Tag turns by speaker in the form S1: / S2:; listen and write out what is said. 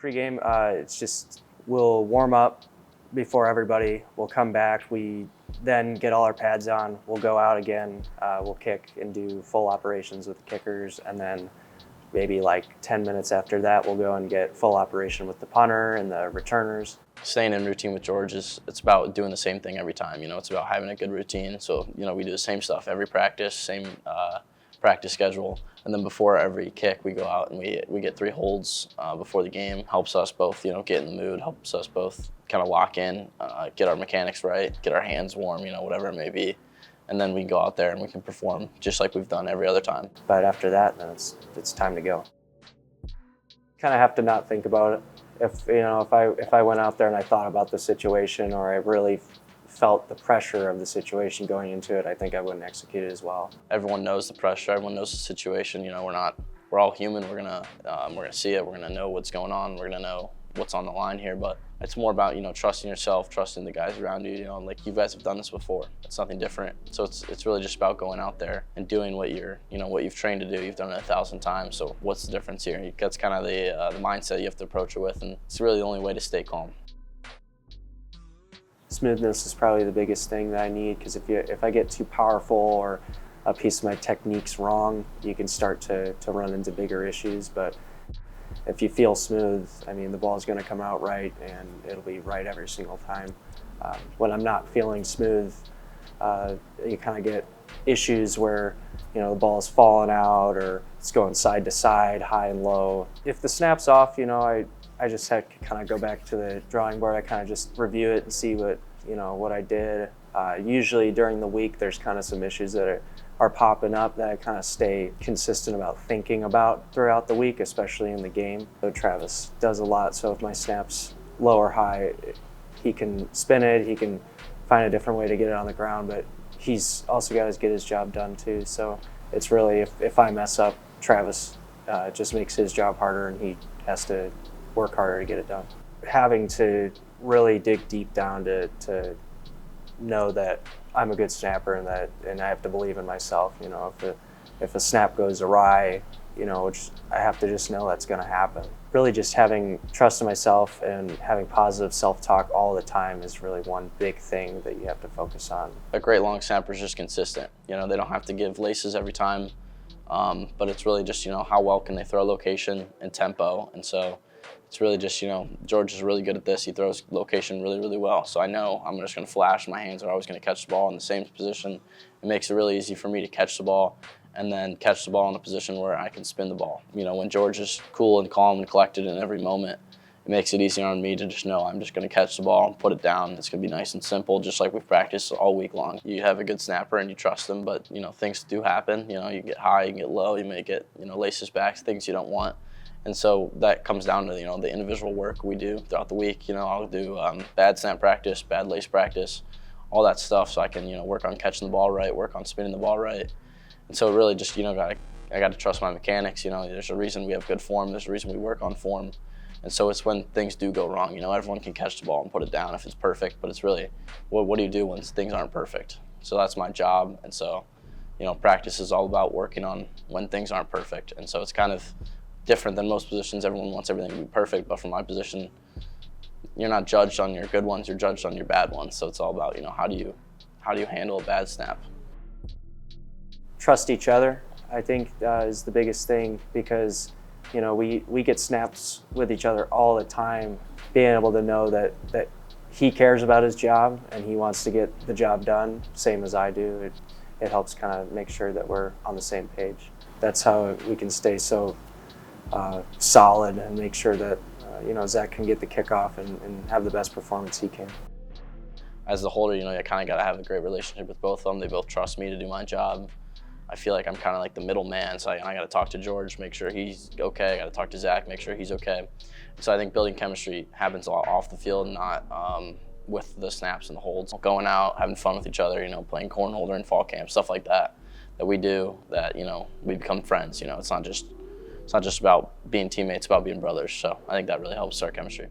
S1: Pre-game, it's just we'll warm up before everybody. We'll come back. We then get all our pads on. We'll go out again. We'll kick and do full operations with the kickers, and then maybe like 10 minutes after that, we'll go and get full operation with the punter and the returners.
S2: Staying in routine with George it's about doing the same thing every time. It's about having a good routine. So, we do the same stuff every practice, same practice schedule. And then before every kick, we go out and we get 3 holds before the game. Helps us both, get in the mood, helps us both kind of lock in, get our mechanics right, get our hands warm, whatever it may be. And then we go out there and we can perform just like we've done every other time.
S1: But after that, then it's time to go. Kind of have to not think about it. If I went out there and I thought about the situation, or I really felt the pressure of the situation going into it, I think I wouldn't execute it as well.
S2: Everyone knows the pressure. Everyone knows the situation. We're all human. We're gonna see it. We're gonna know what's going on. We're gonna know what's on the line here. But it's more about trusting yourself, trusting the guys around you. Like you guys have done this before. It's nothing different. So it's really just about going out there and doing what what you've trained to do. You've done it 1,000 times. So what's the difference here? That's kind of the mindset you have to approach it with, and it's really the only way to stay calm.
S1: Smoothness is probably the biggest thing that I need, because if I get too powerful or a piece of my technique's wrong, you can start to run into bigger issues. But if you feel smooth, the ball's going to come out right, and it'll be right every single time. When I'm not feeling smooth, you kind of get issues where the ball's falling out or it's going side to side, high and low. If the snap's off, I just had to kind of go back to the drawing board. I kind of just review it and see what I did. Usually during the week, there's kind of some issues that are popping up that I kind of stay consistent about thinking about throughout the week, especially in the game. So Travis does a lot, so if my snap's low or high, he can spin it, he can find a different way to get it on the ground, but he's also got to get his job done too. So it's really, if I mess up, Travis just makes his job harder, and he has to work harder to get it done. Having to really dig deep down to know that I'm a good snapper, and I have to believe in myself. If a snap goes awry, I have to just know that's going to happen. Really just having trust in myself and having positive self-talk all the time is really one big thing that you have to focus on.
S2: A great long snapper is just consistent. They don't have to give laces every time, but it's really just, how well can they throw location and tempo. And so it's really just, George is really good at this. He throws location really, really well. So I know I'm just going to flash. My hands are always going to catch the ball in the same position. It makes it really easy for me to catch the ball and then catch the ball in a position where I can spin the ball. When George is cool and calm and collected in every moment, it makes it easier on me to just know I'm just going to catch the ball and put it down. It's going to be nice and simple, just like we've practiced all week long. You have a good snapper and you trust them, but things do happen. You get high, you get low, you may get laces back, things you don't want. And so that comes down to the individual work we do throughout the week. I'll do bad snap practice, bad lace practice, all that stuff, so I can work on catching the ball right, work on spinning the ball right. And so really just I got to trust my mechanics. There's a reason we have good form. There's a reason we work on form. And so it's when things do go wrong. Everyone can catch the ball and put it down if it's perfect, but it's really what do you do when things aren't perfect? So that's my job. And so practice is all about working on when things aren't perfect. And so it's kind of different than most positions. Everyone wants everything to be perfect, but for my position, you're not judged on your good ones, you're judged on your bad ones. So it's all about, how do you handle a bad snap?
S1: Trust each other, I think, is the biggest thing, because we get snaps with each other all the time. Being able to know that he cares about his job and he wants to get the job done, same as I do, it helps kind of make sure that we're on the same page. That's how we can stay so solid and make sure that Zach can get the kickoff and have the best performance he can.
S2: As the holder, I kind of got to have a great relationship with both of them. They both trust me to do my job. I feel like I'm kind of like the middleman, so I got to talk to George, make sure he's okay. I got to talk to Zach, make sure he's okay. So I think building chemistry happens a lot off the field, not with the snaps and the holds. Going out, having fun with each other, playing cornhole during fall camp, stuff like that we do, that we become friends. It's not just about being teammates, it's about being brothers. So I think that really helps our chemistry.